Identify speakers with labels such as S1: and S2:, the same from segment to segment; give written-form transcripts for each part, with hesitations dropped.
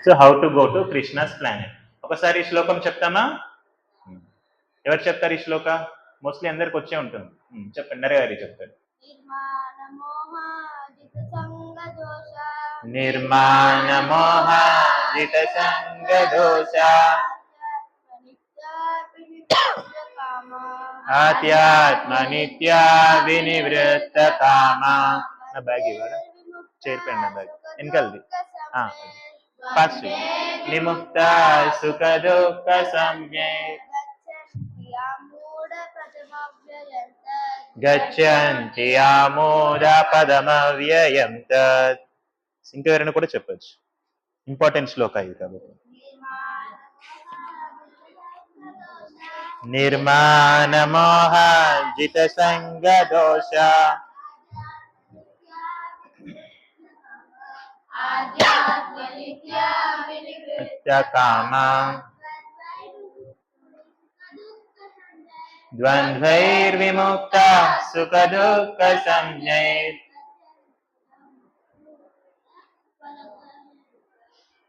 S1: So how to go to Krishna's planet. ఒకసారి ఈ శ్లోకం చెప్తామా? ఎవరు చెప్తారు ఈ శ్లోక? మోస్ట్లీ అందరికి వచ్చే ఉంటుంది. చెప్పండి, నరేగారి చెప్తారు. నిర్మాణ మోహాజిత సంగ దోష ఆధ్యాత్మ నిత్య వినివృత్త కామ. నా బ్యాగ్ ఇవ్వరా? చేరిపోయింది నా బ్యాగ్ వెనకల్ది. ఫస్ట్ నిముక్త సుఖ దుఃఖ సంజ్ఞే గచ్చంతి ఆమోద పదమవ్యయం తత్. ఇంకెవరైనా కూడా చెప్పచ్చు, ఇంపార్టెంట్ శ్లోక ఇది కాబట్టి. నిర్మాణ మోహ జిత సంగ దోష కామ ద్వంద్వైర్విముక్త సుఖ దుఃఖ సంజ్ఞైర్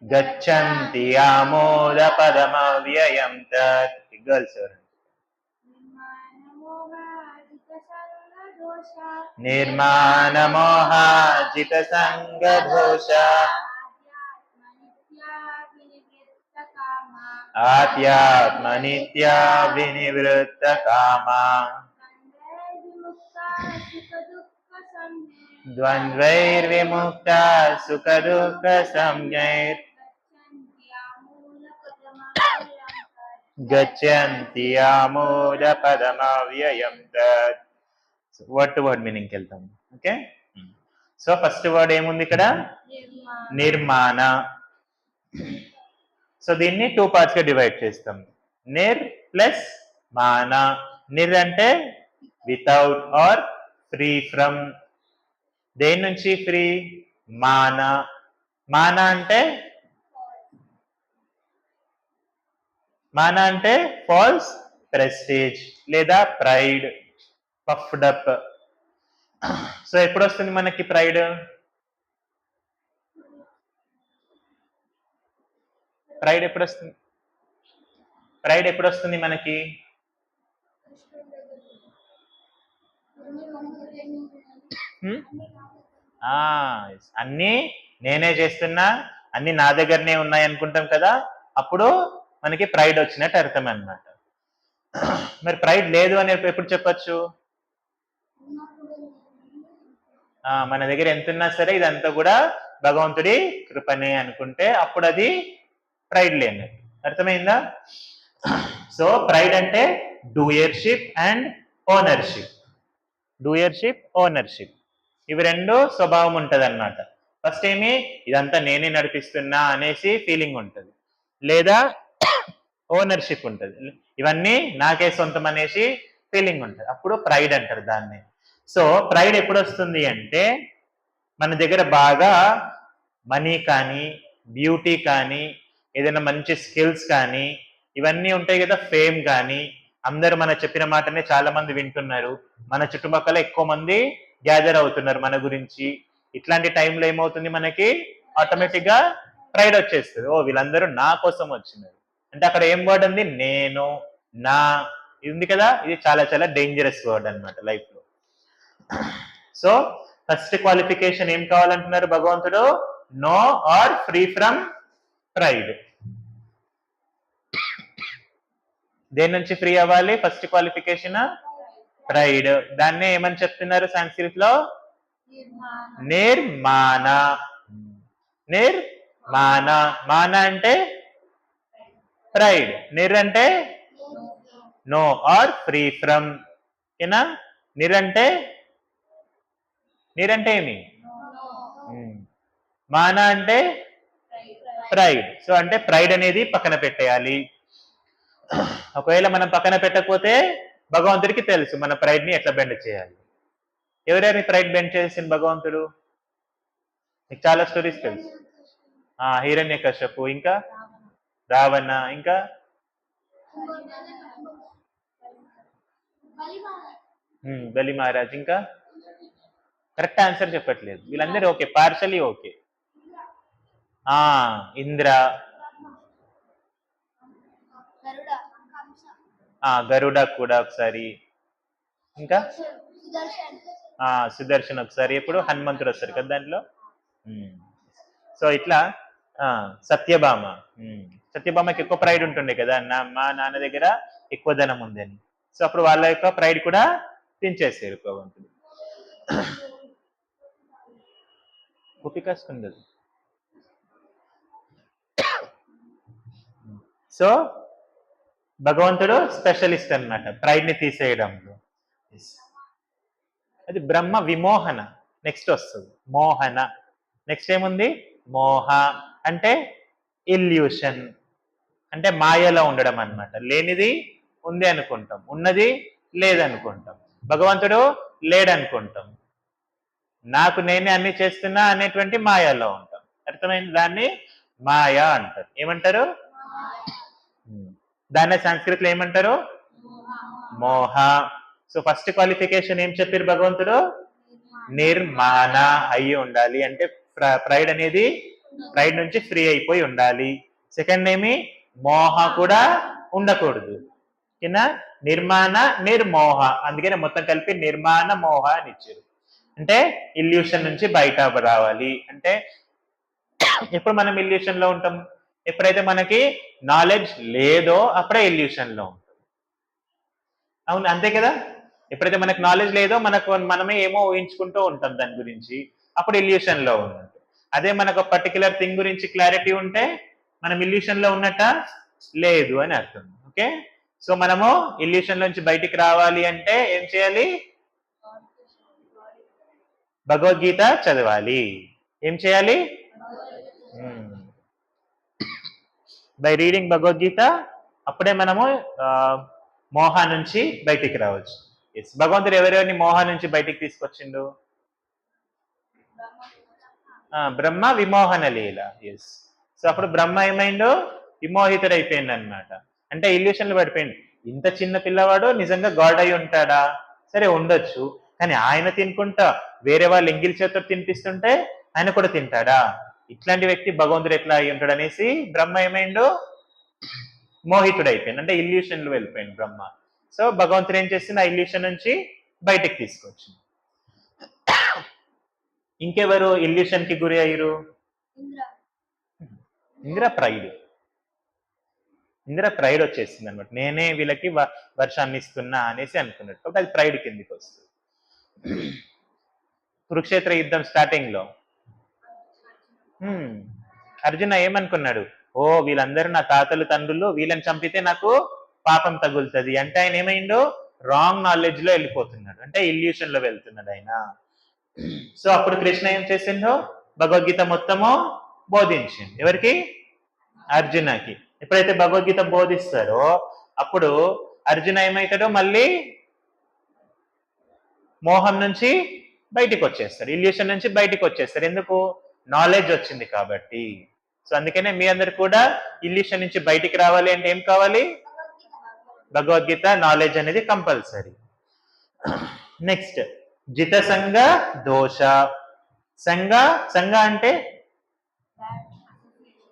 S1: గచ్చంతి ఆమోద పదమవ్యయం తత్. గర్ల్స్ నిర్మాణ మోహ జిత సంగ దోష ఆధ్యాత్మ నిత్య వినివృత్త కామ ద్వంద్వైర్విముక్త సుఖ దుఃఖ సంజ్ఞైర్ గచ్చంతి ఆమోద పదమవ్యయం తత్. వర్డ్ టు వర్డ్ మీనింగ్కి వెళ్తాం. ఓకే, సో ఫస్ట్ వర్డ్ ఏముంది ఇక్కడ? నిర్మాణ. సో దీన్ని 2 parts గా డివైడ్ చేస్తాం. నిర్ ప్లస్ మాన. నిర్ అంటే వితౌట్ ఆర్ ఫ్రీ ఫ్రమ్. దేని నుంచి ఫ్రీ? మాన. మాన అంటే ఫాల్స్ ప్రెస్టేజ్ లేదా ప్రైడ్, పఫ్డ్ అప్. సో ఎప్పుడు వస్తుంది మనకి ప్రైడ్? ప్రైడ్ ఎప్పుడు వస్తుంది? ప్రైడ్ ఎప్పుడు వస్తుంది మనకి? అన్నీ నేనే చేస్తున్నా, అన్ని నా దగ్గరనే ఉన్నాయి అనుకుంటాం కదా, అప్పుడు మనకి ప్రైడ్ వచ్చినట్టు అర్థం అన్నమాట. మరి ప్రైడ్ లేదు అని ఎప్పుడు చెప్పచ్చు? మన దగ్గర ఎంతున్నా సరే ఇదంతా కూడా భగవంతుడి కృపనే అనుకుంటే అప్పుడు అది ప్రైడ్ లేనట్టు. అర్థమైందా? సో ప్రైడ్ అంటే doership and ownership. Doership, ownership, ఇవి రెండు స్వభావం ఉంటుంది అన్నమాట. ఫస్ట్ ఏమి, ఇదంతా నేనే నడిపిస్తున్నా అనేసి ఫీలింగ్ ఉంటుంది, లేదా ఓనర్షిప్ ఉంటుంది, ఇవన్నీ నాకే సొంతం అనేసి ఫీలింగ్ ఉంటుంది, అప్పుడు ప్రైడ్ అంటారు దాన్ని. సో ప్రైడ్ ఎప్పుడు వస్తుంది అంటే మన దగ్గర బాగా మనీ కానీ, బ్యూటీ కానీ, ఏదైనా మంచి స్కిల్స్ కానీ ఇవన్నీ ఉంటాయి కదా, ఫేమ్ కానీ, అందరూ మన చెప్పిన మాటనే చాలా మంది వింటున్నారు, మన చుట్టుపక్కల ఎక్కువ మంది గ్యాదర్ అవుతున్నారు మన గురించి. ఇట్లాంటి టైంలో ఏమవుతుంది, మనకి ఆటోమేటిక్ గా ప్రైడ్ వచ్చేస్తుంది. ఓ వీళ్ళందరూ నా కోసం వచ్చినారు అంటే అక్కడ ఏం వర్డ్ ఉంది? నేను, నా. ఇది ఉంది కదా, ఇది చాలా చాలా డేంజరస్ వర్డ్ అనమాట లైఫ్ లో. సో ఫస్ట్ క్వాలిఫికేషన్ ఏం కావాలంటున్నారు భగవంతుడు? No or free from pride. దేని నుంచి ఫ్రీ అవ్వాలి? First qualification pride. దాన్నే ఏమని చెప్తున్నారు సంస్కృత్ లో? నిర్మాణ. నిర్మాణ. మాన అంటే ప్రైడ్, నిర్ అంటే నో ఆర్ ఫ్రీ ఫ్రమ్. ఓకేనా? నిరంటే ఏమి? మాన అంటే ప్రైడ్. సో అంటే ప్రైడ్ అనేది పక్కన పెట్టేయాలి. ఒకవేళ మనం పక్కన పెట్టకపోతే భగవంతుడికి తెలుసు మన ప్రైడ్ ని ఎట్లా బెండ్ చేయాలి. ఎవరెవరిని ప్రైడ్ బెండ్ చేసింది భగవంతుడు? మీకు చాలా స్టోరీస్ తెలుసు. హిరణ్యకశపు, ఇంకా రావణ, ఇంకా బలి మహారాజ్, ఇంకా కరెక్ట్ ఆన్సర్ చెప్పట్లేదు వీళ్ళందరూ. Okay, partially okay. Indra, Garuda కూడా ఒకసారి, ఇంకా సుదర్శన్ ఒకసారి, ఎప్పుడు హనుమంతుడు వస్తారు కదా దాంట్లో. సో ఇట్లా సత్యభామ, సత్యభామకి ఎక్కువ ప్రైడ్ ఉంటుండే కదా, మా నాన్న దగ్గర ఎక్కువ ధనం ఉంది అని. సో అప్పుడు వాళ్ళ యొక్క ప్రైడ్ కూడా పెంచేసారు భగవంతుడు. గోపికాసుకుందది. సో భగవంతుడు స్పెషలిస్ట్ అన్నమాట ప్రైడ్ ని తీసేయడంలో. అది బ్రహ్మ విమోహన. నెక్స్ట్ వస్తుంది మోహన. నెక్స్ట్ ఏముంది? మోహ అంటే ఇల్యూషన్, అంటే మాయలో ఉండడం అన్నమాట. లేనిది ఉంది అనుకుంటాం, ఉన్నది లేదనుకుంటాం. భగవంతుడు లేడనుకుంటాం, నాకు నేనే అన్ని చేస్తున్నా అనేటువంటి మాయలో ఉంటాం. అర్థమైంది? దాన్ని మాయా అంటారు. ఏమంటారు? దాన్ని సంస్కృతిలో ఏమంటారు? మోహ. సో ఫస్ట్ క్వాలిఫికేషన్ ఏం చెప్పారు భగవంతుడు? నిర్మాణ అయ్యి ఉండాలి, అంటే ప్రైడ్ అనేది ప్రైడ్ నుంచి ఫ్రీ అయిపోయి ఉండాలి. సెకండ్ ఏమి? మోహ కూడా ఉండకూడదు. కింద నిర్మాణ నిర్మోహ, అందుకనే మొత్తం కలిపి నిర్మాణ మోహ అని ఇచ్చారు. అంటే ఇల్యూషన్ నుంచి బయట రావాలి. అంటే ఎప్పుడు మనం ఇల్యూషన్ లో ఉంటాం? ఎప్పుడైతే మనకి నాలెడ్జ్ లేదో అప్పుడే ఇల్యూషన్ లో ఉంటాం. అవును, అంతే కదా. ఎప్పుడైతే మనకు నాలెడ్జ్ లేదో మనమే ఏమో ఊహించుకుంటూ ఉంటాం దాని గురించి, అప్పుడు ఇల్యూషన్ లో ఉన్నట్టు. అదే మనకు పర్టికులర్ థింగ్ గురించి క్లారిటీ ఉంటే మనం ఇల్యూషన్ లో ఉన్నట్ట లేదు అని అర్థం. ఓకే, సో మనము ఇల్యూషన్ నుంచి బయటికి రావాలి అంటే ఏం చేయాలి? భగవద్గీత చదవాలి. ఏం చేయాలి? బై రీడింగ్ భగవద్గీత, అప్పుడే మనము మోహ నుంచి బయటికి రావచ్చు. ఎస్, భగవంతుడు ఎవరెవరిని మోహ నుంచి బయటికి తీసుకొచ్చిండు? బ్రహ్మ విమోహన లీల. ఎస్, సో అప్పుడు బ్రహ్మ ఏమైందో విమోహితుడు అయిపోయింది అనమాట. అంటే ఇల్యూషన్లు పడిపోయింది. ఇంత చిన్న పిల్లవాడు నిజంగా గాడ్ అయి ఉంటాడా? సరే ఉండొచ్చు, కానీ ఆయన తినుకుంటా వేరే వాళ్ళు ఎంగిల్ చేతితో తినిపిస్తుంటే ఆయన కూడా తింటాడా? ఇట్లాంటి వ్యక్తి భగవంతుడు ఎట్లా అయి ఉంటాడు అనేసి బ్రహ్మ ఏమైందో మోహితుడు అయిపోయింది, అంటే ఇల్యూషన్లు వెళ్ళిపోయింది బ్రహ్మ. సో భగవంతుడు ఏం చేసింది? ఆ ఇల్యూషన్ నుంచి బయటకు తీసుకొచ్చింది. ఇంకెవరు ఇల్యూషన్ కి గురి అయ్యారు? ఇంద్ర ప్రైడ్. ఇంద్ర ప్రైడ్ వచ్చేసింది అనమాట. నేనే వీళ్ళకి వర్షాన్ని ఇస్తున్నా అనేసి అనుకున్నట్టు. కాబట్టి అది ప్రైడ్ కిందికి వస్తుంది. కురుక్షేత్ర యుద్ధం స్టార్టింగ్ లో అర్జున ఏమనుకున్నాడు? ఓ వీళ్ళందరూ నా తాతలు తండ్రులు, వీళ్ళని చంపితే నాకు పాపం తగులుతుంది అంటే ఆయన ఏమైందో రాంగ్ నాలెడ్జ్ లో వెళ్ళిపోతున్నాడు, అంటే ఇల్యూషన్ లో వెళ్తున్నాడు ఆయన. సో అప్పుడు కృష్ణ ఏం చేసిందో భగవద్గీత మొత్తము బోధించింది. ఎవరికి? అర్జునకి. ఎప్పుడైతే భగవద్గీత బోధిస్తారో అప్పుడు అర్జున ఏమవుతాడో మళ్ళీ మోహం నుంచి బయటికి వచ్చేస్తారు, ఇల్యూషన్ నుంచి బయటికి వచ్చేస్తారు. ఎందుకు? నాలెడ్జ్ వచ్చింది కాబట్టి. సో అందుకనే మీ అందరు కూడా ఇల్యూషన్ నుంచి బయటికి రావాలి అంటే ఏం కావాలి? భగవద్గీత నాలెడ్జ్ అనేది కంపల్సరీ. నెక్స్ట్ జిత సంగ దోష. సంగ అంటే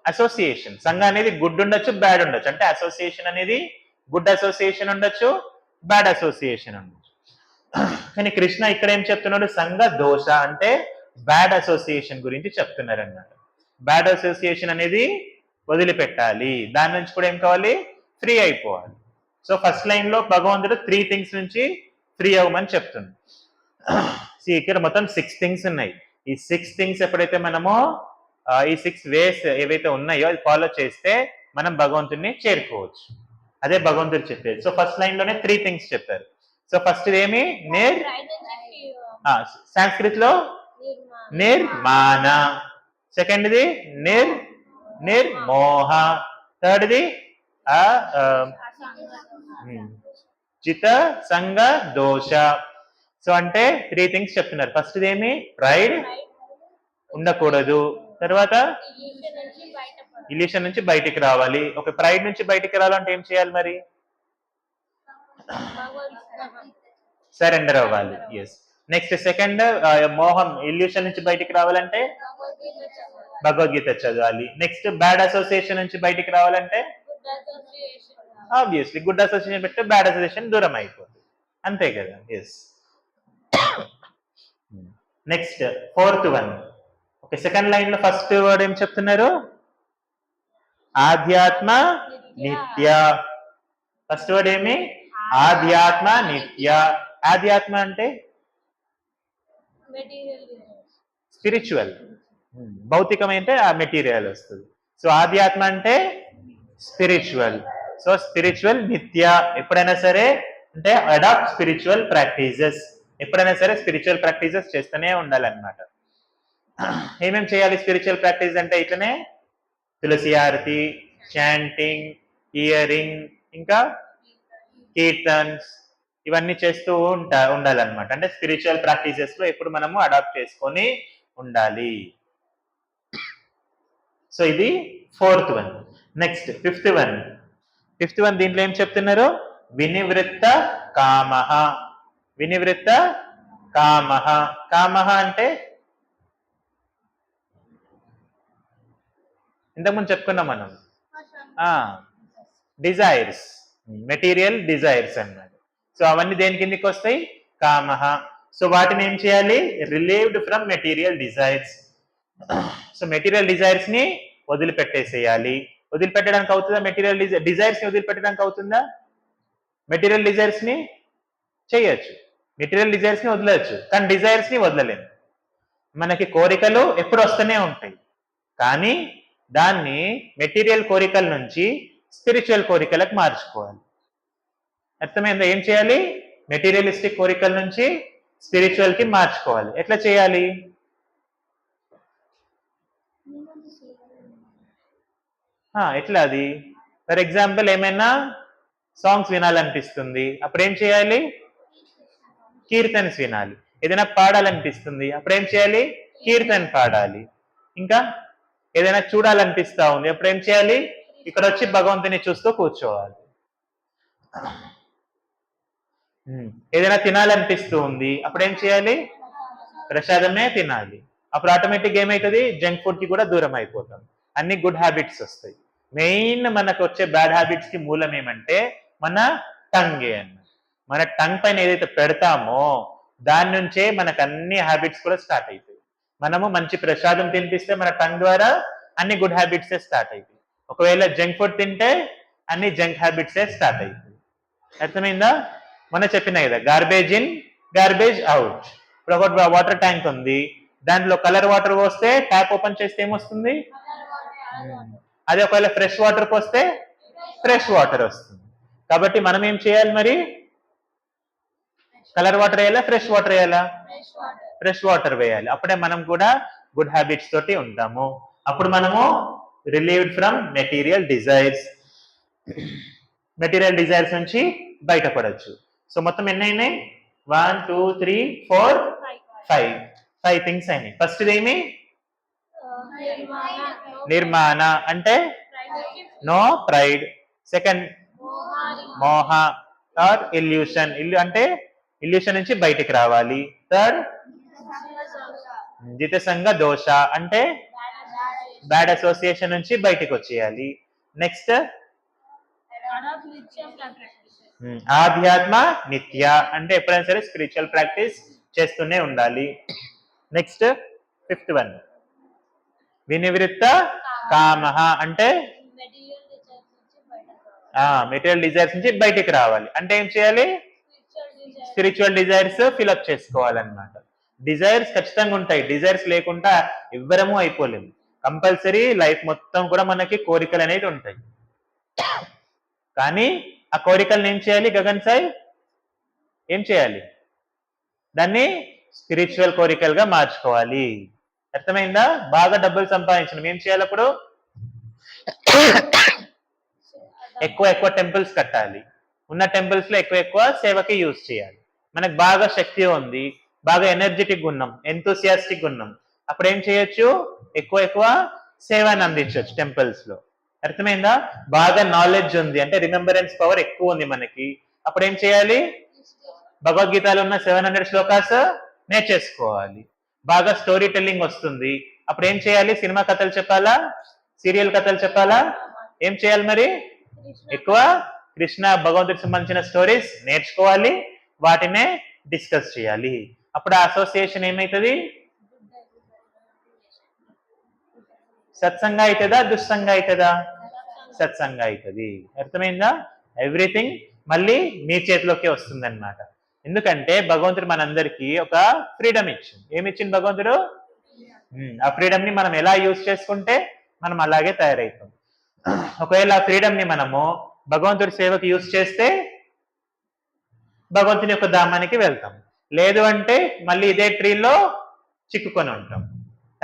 S1: అసోసియేషన్. సంఘ అనేది గుడ్ ఉండొచ్చు, బ్యాడ్ ఉండొచ్చు. అంటే అసోసియేషన్ అనేది గుడ్ అసోసియేషన్ ఉండొచ్చు, బ్యాడ్ అసోసియేషన్ ఉండొచ్చు. కానీ కృష్ణ ఇక్కడ ఏం చెప్తున్నాడు? సంఘ దోష అంటే బ్యాడ్ అసోసియేషన్ గురించి చెప్తున్నారు అన్నమాట. బ్యాడ్ అసోసియేషన్ అనేది వదిలిపెట్టాలి, దాని నుంచి కూడా ఏం కావాలి? ఫ్రీ అయిపోవాలి. సో ఫస్ట్ లైన్ లో భగవంతుడు 3 థింగ్స్ నుంచి ఫ్రీ అవ్వమని చెప్తుంది. ఇక్కడ మొత్తం 6 థింగ్స్ ఉన్నాయి. ఈ 6 థింగ్స్ ఎప్పుడైతే మనము ఈ 6 వేస్ ఏవైతే ఉన్నాయో అది ఫాలో చేస్తే మనం భగవంతుడిని చేరుకోవచ్చు. అదే భగవంతుడు చెప్పేది. సో ఫస్ట్ లైన్ లోనే 3 థింగ్స్ చెప్పారు. సో ఫస్ట్ ఏమి? సంస్కృత్ లో నిర్మాణ. సెకండ్ది నిర్మోహ. థర్డ్ది చిత సంగ దోష. సో అంటే 3 థింగ్స్ చెప్తున్నారు. ఫస్ట్ ఏమి? ప్రైడ్ ఉండకూడదు. తర్వాత ఇల్యూషన్ నుంచి బయటికి రావాలి. ఒక ప్రైడ్ నుంచి బయటికి రావాలంటే ఏం చేయాలి మరి? సరెండర్ అవ్వాలి. ఎస్. నెక్స్ట్ సెకండ్ మోహం ఇల్యూషన్ నుంచి బయటికి రావాలంటే భగవద్గీత చదవాలి. నెక్స్ట్ బ్యాడ్ అసోసియేషన్ నుంచి బయటికి రావాలంటే ఆబ్వియస్లీ గుడ్ అసోసియేషన్ పెడితే బ్యాడ్ అసోసియేషన్ దూరం అయిపోతుంది, అంతే కదా. Yes. Next fourth one. Okay, second line లో ఫస్ట్ వర్డ్ ఏం చెప్తున్నారు? ఆధ్యాత్మ నిత్య. ఫస్ట్ వర్డ్ ఏమి? ఆధ్యాత్మ నిత్య. ఆధ్యాత్మ అంటే స్పిరిచువల్, భౌతికమైతే ఆ మెటీరియల్ వస్తుంది. సో ఆధ్యాత్మ అంటే స్పిరిచువల్. సో స్పిరిచువల్ నిత్య. ఎప్పుడైనా సరే అంటే అడాప్ట్ స్పిరిచువల్ ప్రాక్టీసెస్. ఎప్పుడైనా సరే స్పిరిచువల్ ప్రాక్టీసెస్ చేస్తూనే ఉండాలన్నమాట. ఏమేమి చేయాలి స్పిరిచువల్ ప్రాక్టీస్ అంటే? ఇట్లనే తులసి హారతి, చాంటింగ్, హియరింగ్, ఇంకా కీర్తన్స్, ఇవన్నీ చేస్తూ ఉండాలన్నమాట. అంటే స్పిరిచువల్ ప్రాక్టీసెస్ లో ఎప్పుడు మనము అడాప్ట్ చేసుకొని ఉండాలి. సో ఇది fourth one. Next fifth one. Fifth one దీంట్లో ఏం చెప్తున్నారు? వినివృత్త కామః. వినివృత్త కామః. కామః అంటే ఇంతకుముందు చెప్పుకున్నాం మనం, డిజైర్స్, మెటీరియల్ డిజైర్స్ అన్నమాట. సో అవన్నీ దేని కిందకి వస్తాయి? కామః. సో వాటిని ఏం చేయాలి? Relieved from material desires. So material desires ని వదిలిపెట్టేసేయాలి. వదిలిపెట్టడానికి అవుతుందా? మెటీరియల్ డిజైర్స్ ని వదిలిపెట్టడానికి అవుతుందా? మెటీరియల్ డిజైర్స్ ని చేయొచ్చు, మెటీరియల్ డిజైర్స్ ని వదలవచ్చు, కానీ డిజైర్స్ ని వదలలేము. మనకి కోరికలు ఎప్పుడు వస్తూనే ఉంటాయి, కానీ దాన్ని మెటీరియల్ కోరికల నుంచి స్పిరిచువల్ కోరికలకు మార్చుకోవాలి. అర్థమైందా? ఏం చేయాలి? మెటీరియలిస్టిక్ కోరికల నుంచి స్పిరిచువల్ కి మార్చుకోవాలి. ఎట్లా చేయాలి? ఎట్లా అది? ఫర్ ఎగ్జాంపుల్ ఏమైనా సాంగ్స్ వినాలనిపిస్తుంది, అప్పుడు ఏం చేయాలి? కీర్తన్స్ వినాలి. ఏదైనా పాడాలనిపిస్తుంది, అప్పుడు ఏం చేయాలి? కీర్తన్ పాడాలి. ఇంకా ఏదైనా చూడాలనిపిస్తా ఉంది, అప్పుడు ఏం చేయాలి? ఇక్కడ వచ్చి భగవంతుని చూస్తూ కూర్చోవాలి. ఏదైనా తినాలనిపిస్తూ ఉంది, అప్పుడు ఏం చేయాలి? ప్రసాదమే తినాలి. అప్పుడు ఆటోమేటిక్ ఏమవుతుంది? జంక్ ఫుడ్ కి కూడా దూరం అయిపోతాం, అన్ని గుడ్ హ్యాబిట్స్ వస్తాయి. మెయిన్ మనకు వచ్చే బ్యాడ్ హ్యాబిట్స్ కి మూలం ఏమంటే మన టంగే అన్నమాట. మన టంగ్ పైన ఏదైతే పెడతామో దాని నుంచే మనకు అన్ని హ్యాబిట్స్ కూడా స్టార్ట్ అవుతాయి. మనము మంచి ప్రసాదం తినిపిస్తే మన టంగ్ ద్వారా అన్ని గుడ్ హ్యాబిట్స్ స్టార్ట్ అవుతాయి. ఒకవేళ జంక్ ఫుడ్ తింటే అన్ని జంక్ హ్యాబిట్సే స్టార్ట్ అవుతాయి. అర్థమైందా? మనం చెప్పినా కదా, గార్బేజ్ ఇన్ గార్బేజ్ అవుట్. ఇప్పుడు ఒక వాటర్ ట్యాంక్ ఉంది, దాంట్లో కలర్ వాటర్ పోస్తే ట్యాప్ ఓపెన్ చేస్తే ఏమొస్తుంది? అదే ఒకవేళ ఫ్రెష్ వాటర్ పోస్తే ఫ్రెష్ వాటర్ వస్తుంది. కాబట్టి మనం ఏం చేయాలి మరి? కలర్ వాటర్ వేయాలా, ఫ్రెష్ వాటర్ వేయాలా? ఫ్రెష్ వాటర్ వేయాలి. అప్పుడే మనం కూడా గుడ్ హ్యాబిట్స్ తోటి ఉంటాము. అప్పుడు మనము relieved from material desires. Material desires నుంచి బయటపడవచ్చు. సో మొత్తం ఎన్ని అయినాయి? 1 2 3 4 5 థింగ్స్ అయినాయి. ఫస్ట్ ఏమి? నిర్మాణ అంటే నో ప్రైడ్. సెకండ్ మోహ ఆర్ ఇల్యూషన్. అంటే ఇల్యూషన్ నుంచి బయటికి రావాలి. థర్డ్ జితసంగ దోష అంటే బ్యాడ్ అసోసియేషన్ నుంచి బయటికి వచ్చేయాలి. నెక్స్ట్ ఆధ్యాత్మ నిత్య అంటే ఎప్పుడైనా సరే స్పిరిచువల్ ప్రాక్టీస్ చేస్తూనే ఉండాలి. నెక్స్ట్ ఫిఫ్త్ వన్ వినివృత్త కామః అంటే మెటీరియల్ డిజైర్స్ నుంచి బయటికి రావాలి. అంటే ఏం చేయాలి? స్పిరిచువల్ డిజైర్స్ ఫిల్అప్ చేసుకోవాలన్నమాట. డిజైర్స్ ఖచ్చితంగా ఉంటాయి, డిజైర్స్ లేకుండా ఎవ్వరము అయిపోలేము. కంపల్సరీ లైఫ్ మొత్తం కూడా మనకి కోరికలు అనేది ఉంటాయి. కానీ ఆ కోరికలను ఏం చేయాలి? గగన్ సాయి ఏం చేయాలి? దాన్ని స్పిరిచువల్ కోరికలుగా మార్చుకోవాలి. అర్థమైందా? బాగా డబ్బులు సంపాదించడం ఏం చేయాలి? అప్పుడు ఎక్కువ టెంపుల్స్ కట్టాలి. ఉన్న టెంపుల్స్ లో ఎక్కువ సేవకి యూజ్ చేయాలి. మనకు బాగా శక్తి ఉంది, బాగా ఎనర్జెటిక్ ఉన్నాం, ఎంతూసియాస్టిక్ ఉన్నాం, అప్పుడు ఏం చేయొచ్చు? ఎక్కువ సేవని అందించవచ్చు టెంపుల్స్ లో. అర్థమైందా? బాగా నాలెడ్జ్ ఉంది అంటే రిమెంబరెన్స్ పవర్ ఎక్కువ ఉంది మనకి, అప్పుడు ఏం చేయాలి? భగవద్గీతలో ఉన్న 700 శ్లోకాస్ నేర్చేసుకోవాలి. బాగా స్టోరీ టెల్లింగ్ వస్తుంది. అప్పుడు ఏం చేయాలి? సినిమా కథలు చెప్పాలా, సీరియల్ కథలు చెప్పాలా, ఏం చేయాలి మరి? ఎక్కువ కృష్ణ భగవంతుడికి సంబంధించిన స్టోరీస్ నేర్చుకోవాలి, వాటినే డిస్కస్ చేయాలి. అప్పుడు ఆ అసోసియేషన్ ఏమవుతుంది? సత్సంగా అవుతుందా, దుస్సంగా అవుతుందా? సత్సంగా అవుతుంది. అర్థమైందా? ఎవ్రీథింగ్ మళ్ళీ మీ చేతిలోకి వస్తుంది అనమాట. ఎందుకంటే భగవంతుడు మనందరికీ ఒక ఫ్రీడమ్ ఇచ్చింది. ఏమి ఇచ్చింది భగవంతుడు? ఆ ఫ్రీడమ్ ని మనం ఎలా యూజ్ చేసుకుంటే మనం అలాగే తయారవుతాం. ఒకవేళ ఆ ఫ్రీడమ్ ని మనము భగవంతుడి సేవకు యూజ్ చేస్తే భగవంతుని యొక్క ధామానికి వెళ్తాం. లేదు అంటే మళ్ళీ ఇదే ట్రీలో చిక్కుకొని ఉంటాం.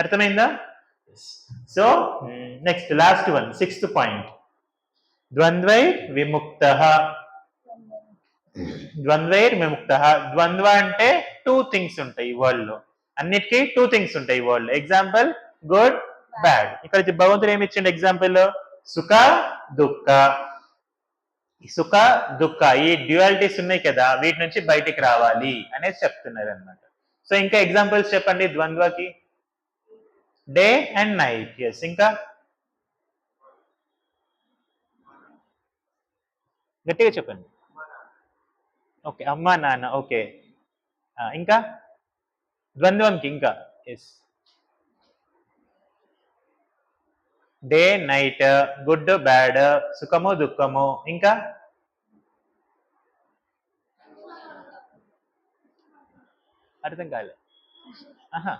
S1: అర్థమైందా? So next last one, 6th point, ద్వంద్వైర్ విముక్త. ద్వంద్వైర్ విముక్త. ద్వంద్వ అంటే 2 things ఉంటాయి ఈ వరల్డ్ లో. అన్నిటికీ 2 things ఉంటాయి ఈ వరల్డ్. Example good, bad. ఇక్కడ భగవంతుడు ఏమి ఇచ్చిండు ఎగ్జాంపుల్? సుఖ, దుఃఖ. సుఖ, దుఃఖ ఈ డ్యూయాలిటీస్ ఉన్నాయి కదా, వీటి నుంచి బయటికి రావాలి అనేది చెప్తున్నారు అనమాట. సో ఇంకా ఎగ్జాంపుల్స్ చెప్పండి ద్వంద్వకి. Day and night. ఎస్. ఇంకా గట్టిగా చెప్పండి. ఓకే, అమ్మా నాన్న. ఓకే, ఇంకా ద్వంద్వంకి ఇంకా. Yes. Day night, good bad, సుఖము దుఃఖము. ఇంకా అర్థం కాలే. ఆహా,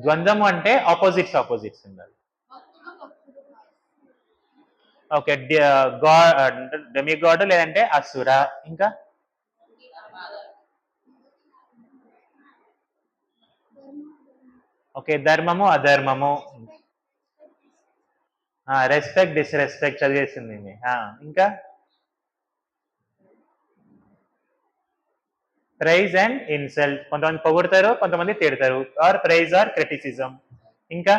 S1: ద్వంద్వము అంటే ఆపోజిట్స్ ఉండాలి. ఓకే, డెమిగాడ్ లేదంటే అసుర. ఇంకా ఓకే, ధర్మము అధర్మము. Respect disrespect చదివేసింది. ఇంకా ప్రైజ్ అండ్ ఇన్సల్ట్. కొంతమంది పొగుడతారు, కొంతమంది తిడతారు. Or praise or criticism. ఇంకా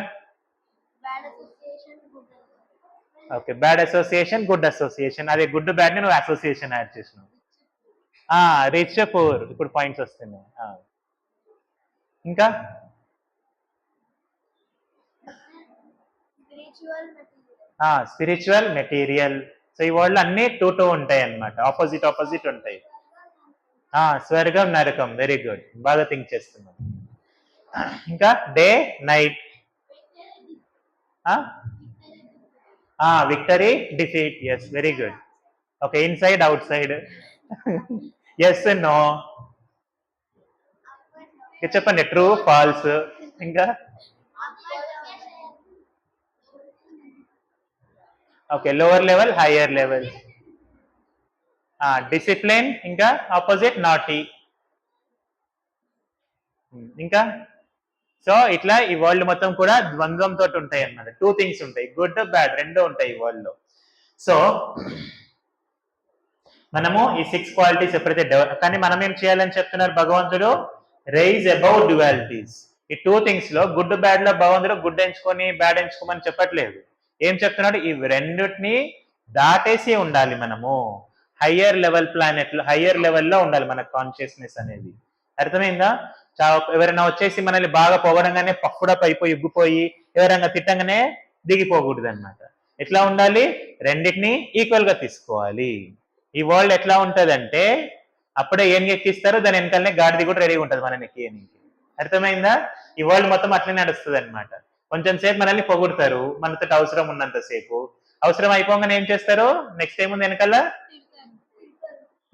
S1: okay, bad association, good association. అదే గుడ్ బ్యాడ్ ని నువ్వు అసోసియేషన్ యాడ్ చేసినావు. Rich poor. ఇప్పుడు పాయింట్స్ వస్తున్నాయి. ఇంకా స్పిరిచువల్ మెటీరియల్. సో ఈ వరల్డ్ అన్ని 2 ఉంటాయి అన్నమాట. ఆపోజిట్ ఉంటాయి. స్వర్గం నరకం. వెరీ గుడ్, బాగా థింక్ చేస్తున్నాం. ఇంకా day night. Victory, defeat. Yes, very good. Okay, inside outside. Yes, no. చెప్పండి ట్రూ, ఫాల్స్. ఇంకా okay, lower level, higher level. Discipline. ఇంకా ఆపోజిట్ నాటీ. ఇంకా సో ఇట్లా ఈ వరల్డ్ మొత్తం కూడా ద్వంద్వంతో ఉంటాయి అన్నమాట. 2 things ఉంటాయి, గుడ్ బ్యాడ్, 2 ఉంటాయి ఈ వరల్డ్ లో. సో మనము ఈ 6 క్వాలిటీస్ ఎప్పుడైతే కానీ మనం ఏం చేయాలని చెప్తున్నారు భగవంతుడు? Rise above dualities. ఈ 2 things లో గుడ్ బ్యాడ్ లో భగవంతుడు గుడ్ ఎంచుకొని బ్యాడ్ ఎంచుకోమని చెప్పట్లేదు. ఏం చెప్తున్నాడు? ఈ రెండిటిని దాటేసి ఉండాలి మనము. హయ్యర్ లెవెల్ ప్లానెట్ లో, హయ్యర్ లెవెల్లో ఉండాలి మన కాన్షియస్నెస్ అనేది. అర్థమైందా? ఎవరైనా వచ్చేసి మనల్ని బాగా పొగడంగానే పప్పుడప్ అయిపోయి ఉగ్గిపోయి, ఎవరైనా తిట్టంగానే దిగిపోకూడదు అనమాట. ఎట్లా ఉండాలి? రెండింటిని ఈక్వల్ గా తీసుకోవాలి. ఈ వరల్డ్ ఎట్లా ఉంటదంటే అప్పుడే ఏం ఎక్కిస్తారు, దాని వెనకాలనే గాడిది కూడా రెడీగా ఉంటుంది మనని ఎక్కియనికి. అర్థమైందా? ఈ వరల్డ్ మొత్తం అట్లనే నడుస్తుంది అనమాట. కొంచెం సేపు మనల్ని పొగుడతారు, మనతో అవసరం ఉన్నంత సేపు. అవసరం అయిపోగానే ఏం చేస్తారు? నెక్స్ట్ ఏముంది వెనకాల?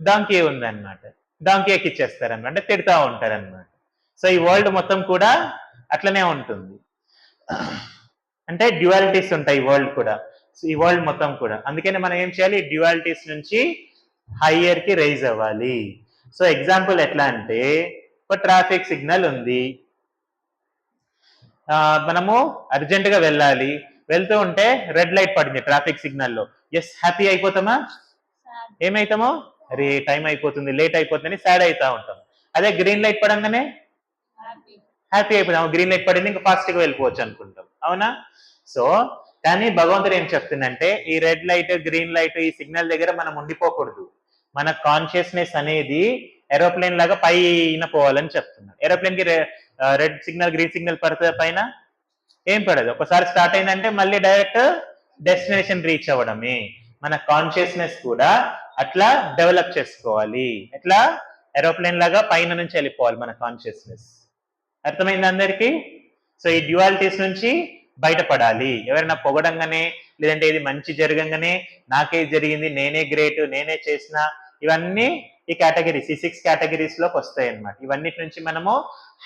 S1: డాంకీ ఉంది అనమాట. డాంకీ ఎక్కిచ్చేస్తారు అనమాట, అంటే తిడతా ఉంటారు అనమాట. సో ఈ వరల్డ్ మొత్తం కూడా అట్లనే ఉంటుంది. అంటే డ్యువాలిటీస్ ఉంటాయి ఈ వరల్డ్ కూడా, ఈ వరల్డ్ మొత్తం కూడా. అందుకని మనం ఏం చేయాలి? డ్యువాలిటీస్ నుంచి హయ్యర్ కి రైజ్ అవ్వాలి. సో ఎగ్జాంపుల్ ఎట్లా అంటే, ఒక ట్రాఫిక్ సిగ్నల్ ఉంది, మనము అర్జెంట్ గా వెళ్ళాలి. వెళ్తూ ఉంటే రెడ్ లైట్ పడింది ట్రాఫిక్ సిగ్నల్లో. ఎస్, హ్యాపీ అయిపోతామా? ఏమైతామో? అరే టైం అయిపోతుంది, లేట్ అయిపోతుందని సాడ్ అవుతా ఉంటాం. అదే గ్రీన్ లైట్ పడంగానే హ్యాపీ అయిపోతాం. గ్రీన్ లైట్ పడింది, ఇంకా ఫాస్ట్ గా వెళ్ళిపోవచ్చు అనుకుంటాం. అవునా? సో కానీ భగవంతుడు ఏం చెప్తుందంటే, ఈ రెడ్ లైట్, గ్రీన్ లైట్, ఈ సిగ్నల్ దగ్గర మనం ఉండిపోకూడదు. మన కాన్షియస్నెస్ అనేది ఏరోప్లేన్ లాగా పైన పోవాలని చెప్తున్నాడు. ఏరోప్లేన్ కి రెడ్ సిగ్నల్ గ్రీన్ సిగ్నల్ పడుతుంది పైన, ఏం పడదు. ఒకసారి స్టార్ట్ అయిందంటే మళ్ళీ డైరెక్ట్ డెస్టినేషన్ రీచ్ అవ్వడమే. మన కాన్షియస్నెస్ కూడా అట్లా డెవలప్ చేసుకోవాలి. ఎట్లా ఏరోప్లేన్ లాగా పైన నుంచి వెళ్ళిపోవాలి మన కాన్షియస్నెస్. అర్థమైంది అందరికీ? సో ఈ డ్యువాలిటీస్ నుంచి బయటపడాలి. ఎవరైనా పొగడంగానే లేదంటే ఇది మంచి జరగంగానే నాకే జరిగింది, నేనే గ్రేట్, నేనే చేసిన, ఇవన్నీ ఈ కేటగిరీస్, ఈ 6 కేటగిరీస్ లోకి వస్తాయి అన్నమాట. ఇవన్నిటి నుంచి మనము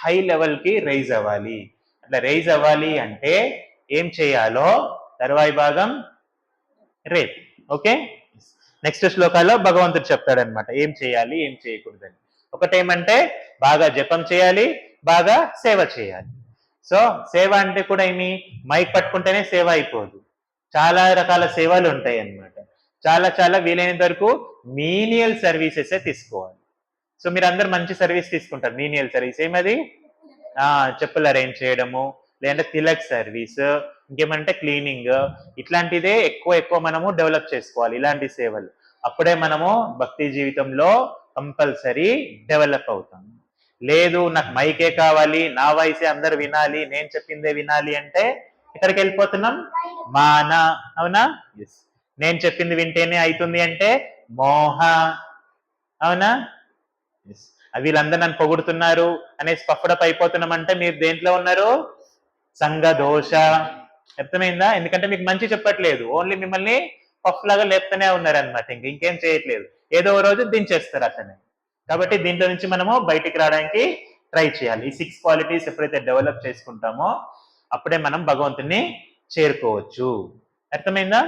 S1: హై లెవెల్ కి రైజ్ అవ్వాలి. అట్లా రైజ్ అవ్వాలి అంటే ఏం చేయాలో తర్వాయి భాగం రేపు. ఓకే, నెక్స్ట్ శ్లోకాల్లో భగవంతుడు చెప్తాడనమాట ఏం చేయాలి ఏం చేయకూడదని. ఒకటేమంటే బాగా జపం చేయాలి, బాగా సేవ చేయాలి. సో సేవ అంటే కూడా ఏమి, మైక్ పట్టుకుంటేనే సేవ అయిపోదు, చాలా రకాల సేవలు ఉంటాయి అన్నమాట. చాలా వీలైనంత వరకు మీనియల్ సర్వీసెస్ తీసుకోవాలి. సో మీరు అందరు మంచి సర్వీస్ తీసుకుంటారు. మీనియల్ సర్వీస్ ఏమది, చెప్పులు అరేంజ్ చేయడము, లేదంటే తిలక్ సర్వీస్, ఇంకేమంటే క్లీనింగ్, ఇట్లాంటిదే ఎక్కువ మనము డెవలప్ చేసుకోవాలి, ఇలాంటి సేవలు. అప్పుడే మనము భక్తి జీవితంలో కంపల్సరీ డెవలప్ అవుతాం. లేదు నాకు మైకే కావాలి, నా వాయిసే అందరు వినాలి, నేను చెప్పిందే వినాలి అంటే ఇక్కడికి వెళ్ళిపోతున్నాం మాన. అవునా? ఎస్. నేను చెప్పింది వింటేనే అవుతుంది అంటే మోహ. అవునా? ఎస్. వీళ్ళందరూ నన్ను పొగుడుతున్నారు అనేసి పఫ్డప్ అయిపోతున్నామంటే మీరు దేంట్లో ఉన్నారు? సంఘ దోష. అర్థమైందా? ఎందుకంటే మీకు మంచి చెప్పట్లేదు, ఓన్లీ మిమ్మల్ని పఫ్ లాగా లేపుతూనే ఉన్నారనమాట. ఇంకేం చేయట్లేదు, ఏదో రోజు దించేస్తారు అతన్ని. కాబట్టి దీంట్లో నుంచి మనము బయటికి రావడానికి ట్రై చేయాలి. ఈ 6 క్వాలిటీస్ ఎప్పుడైతే డెవలప్ చేసుకుంటామో అప్పుడే మనం భగవంతుని చేరుకోవచ్చు. అర్థమైందా?